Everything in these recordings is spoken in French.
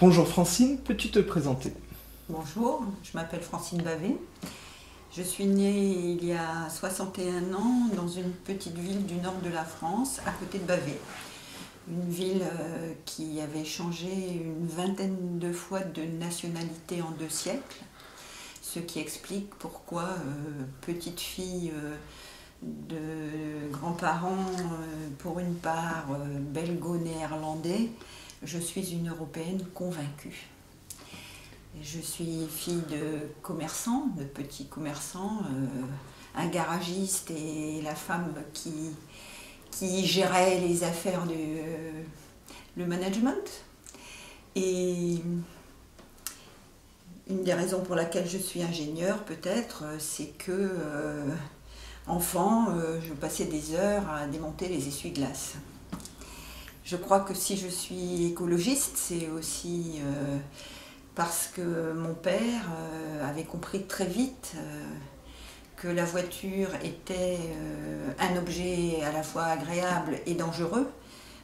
Bonjour Francine, peux-tu te présenter? Bonjour, je m'appelle Francine Bavet. Je suis née il y a 61 ans dans une petite ville du nord de la France, à côté de Bavay. Une ville qui avait changé une vingtaine de fois de nationalité en 2 siècles, ce qui explique pourquoi petite fille de grands-parents, pour une part belgo-néerlandais, je suis une Européenne convaincue. Je suis fille de commerçants, de petits commerçants, un garagiste et la femme qui gérait les affaires le management. Et une des raisons pour laquelle je suis ingénieure, peut-être, c'est que, enfant, je passais des heures à démonter les essuie-glaces. Je crois que si je suis écologiste, c'est aussi parce que mon père avait compris très vite que la voiture était un objet à la fois agréable et dangereux,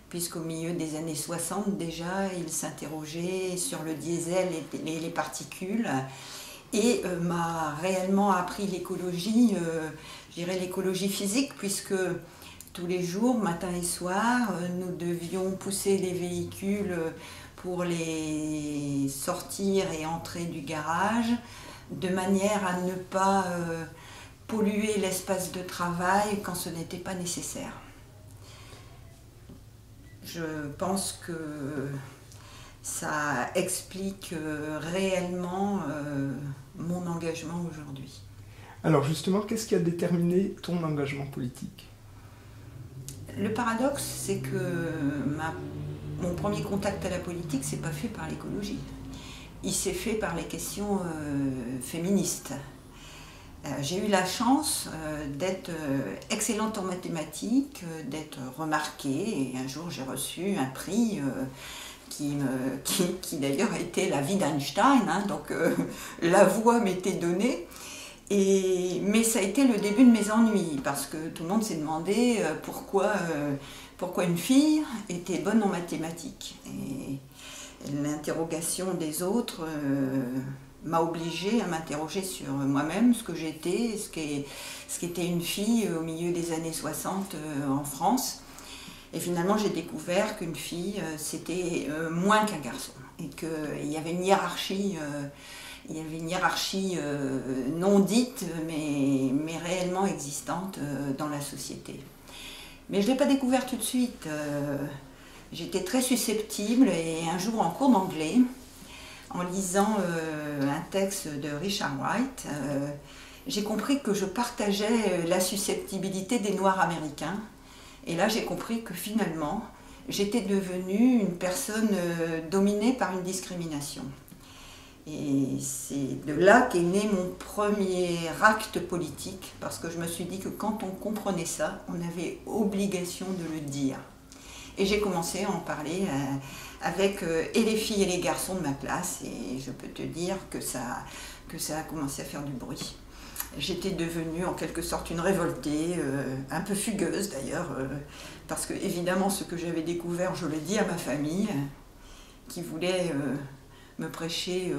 puisqu'au milieu des années 60 déjà, il s'interrogeait sur le diesel et les particules, et m'a réellement appris l'écologie, je dirais l'écologie physique, puisque tous les jours, matin et soir, nous devions pousser les véhicules pour les sortir et entrer du garage, de manière à ne pas polluer l'espace de travail quand ce n'était pas nécessaire. Je pense que ça explique réellement mon engagement aujourd'hui. Alors justement, qu'est-ce qui a déterminé ton engagement politique? Le paradoxe, c'est que mon premier contact à la politique, c'est pas fait par l'écologie. Il s'est fait par les questions féministes. J'ai eu la chance d'être excellente en mathématiques, d'être remarquée, et un jour j'ai reçu un prix qui d'ailleurs a été la vie d'Einstein, hein, donc la voix m'était donnée. Mais ça a été le début de mes ennuis, parce que tout le monde s'est demandé pourquoi une fille était bonne en mathématiques. Et l'interrogation des autres m'a obligée à m'interroger sur moi-même, ce que j'étais, ce qu'était une fille au milieu des années 60 en France. Et finalement, j'ai découvert qu'une fille, c'était moins qu'un garçon, et qu'il y avait une hiérarchie. Il y avait une hiérarchie non dite, mais réellement existante dans la société. Mais je ne l'ai pas découvert tout de suite. J'étais très susceptible, et un jour en cours d'anglais, en lisant un texte de Richard Wright, j'ai compris que je partageais la susceptibilité des Noirs américains. Et là, j'ai compris que finalement, j'étais devenue une personne dominée par une discrimination. Et c'est de là qu'est né mon premier acte politique, parce que je me suis dit que quand on comprenait ça, on avait obligation de le dire. Et j'ai commencé à en parler avec et les filles et les garçons de ma classe, et je peux te dire que ça a commencé à faire du bruit. J'étais devenue en quelque sorte une révoltée, un peu fugueuse d'ailleurs, parce que évidemment ce que j'avais découvert, je l'ai dit à ma famille, qui voulait me prêcher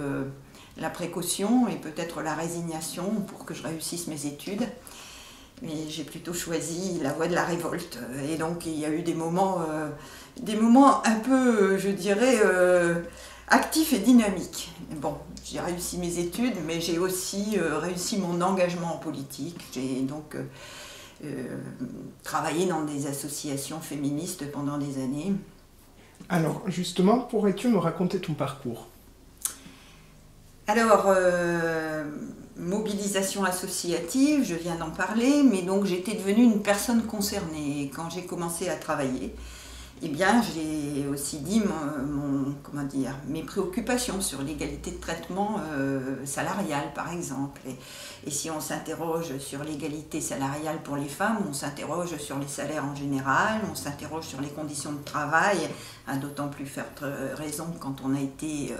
la précaution et peut-être la résignation pour que je réussisse mes études. Mais j'ai plutôt choisi la voie de la révolte. Et donc il y a eu des moments un peu, je dirais, actifs et dynamiques. Bon, j'ai réussi mes études, mais j'ai aussi réussi mon engagement en politique. J'ai donc travaillé dans des associations féministes pendant des années. Alors justement, pourrais-tu me raconter ton parcours? Alors, mobilisation associative, je viens d'en parler, mais donc j'étais devenue une personne concernée. Et quand j'ai commencé à travailler, eh bien, j'ai aussi dit mes préoccupations sur l'égalité de traitement salarial, par exemple. Et si on s'interroge sur l'égalité salariale pour les femmes, on s'interroge sur les salaires en général, on s'interroge sur les conditions de travail, à d'autant plus forte raison quand on a été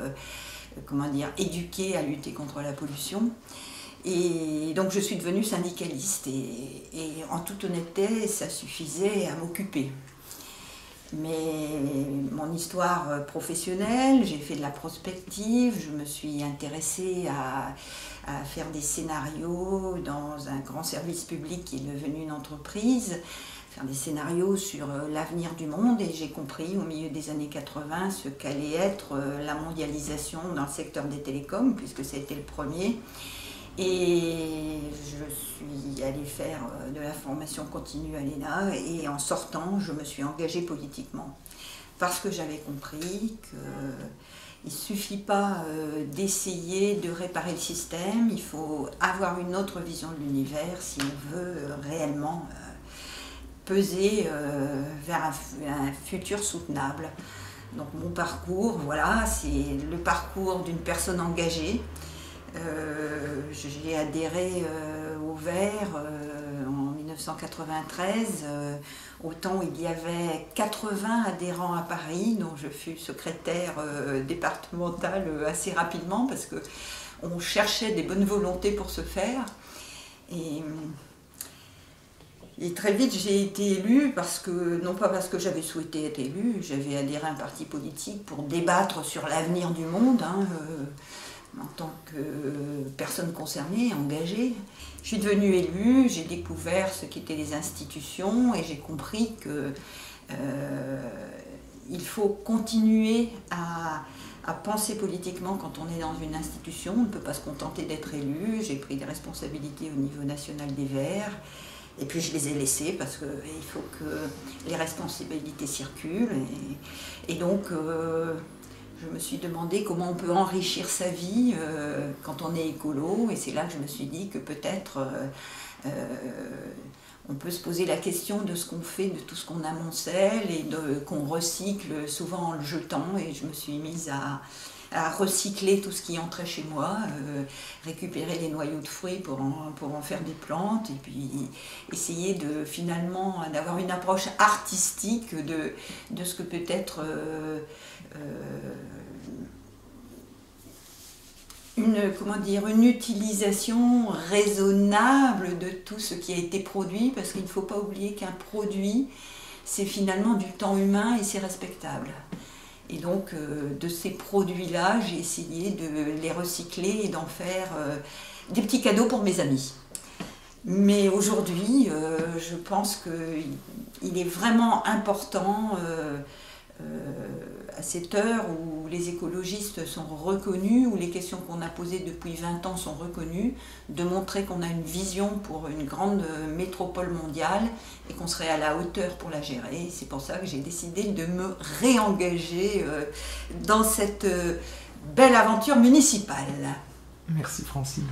éduqué à lutter contre la pollution. Et donc je suis devenue syndicaliste, et en toute honnêteté, ça suffisait à m'occuper. Mais mon histoire professionnelle, j'ai fait de la prospective, je me suis intéressée à faire des scénarios dans un grand service public qui est devenu une entreprise, faire des scénarios sur l'avenir du monde, et j'ai compris au milieu des années 80 ce qu'allait être la mondialisation dans le secteur des télécoms, puisque ça a été le premier. Et je suis allée faire de la formation continue à l'ENA, et en sortant, je me suis engagée politiquement. Parce que j'avais compris qu'il ne suffit pas d'essayer de réparer le système, il faut avoir une autre vision de l'univers si on veut réellement peser vers un futur soutenable. Donc mon parcours, voilà, c'est le parcours d'une personne engagée. J'ai adhéré au Vert en 1993, au temps où il y avait 80 adhérents à Paris, dont je fus secrétaire départementale assez rapidement parce qu'on cherchait des bonnes volontés pour ce faire. Et très vite j'ai été élue, non pas parce que j'avais souhaité être élue, j'avais adhéré à un parti politique pour débattre sur l'avenir du monde, en tant que personne concernée, engagée. Je suis devenue élue, j'ai découvert ce qu'étaient les institutions et j'ai compris qu'il faut continuer à penser politiquement quand on est dans une institution. On ne peut pas se contenter d'être élu. J'ai pris des responsabilités au niveau national des Verts. Et puis je les ai laissées parce qu'il faut que les responsabilités circulent. Et donc je me suis demandé comment on peut enrichir sa vie quand on est écolo. Et c'est là que je me suis dit que peut-être on peut se poser la question de ce qu'on fait, de tout ce qu'on amoncelle et qu'on recycle souvent en le jetant. Et je me suis mise à recycler tout ce qui entrait chez moi, récupérer les noyaux de fruits pour en faire des plantes, et puis essayer finalement d'avoir une approche artistique de ce que peut être une utilisation raisonnable de tout ce qui a été produit, parce qu'il ne faut pas oublier qu'un produit, c'est finalement du temps humain et c'est respectable. Et donc, de ces produits-là, j'ai essayé de les recycler et d'en faire des petits cadeaux pour mes amis. Mais aujourd'hui, je pense qu'il est vraiment important, à cette heure où les écologistes sont reconnus, où les questions qu'on a posées depuis 20 ans sont reconnues, de montrer qu'on a une vision pour une grande métropole mondiale et qu'on serait à la hauteur pour la gérer. C'est pour ça que j'ai décidé de me réengager dans cette belle aventure municipale. Merci Francine.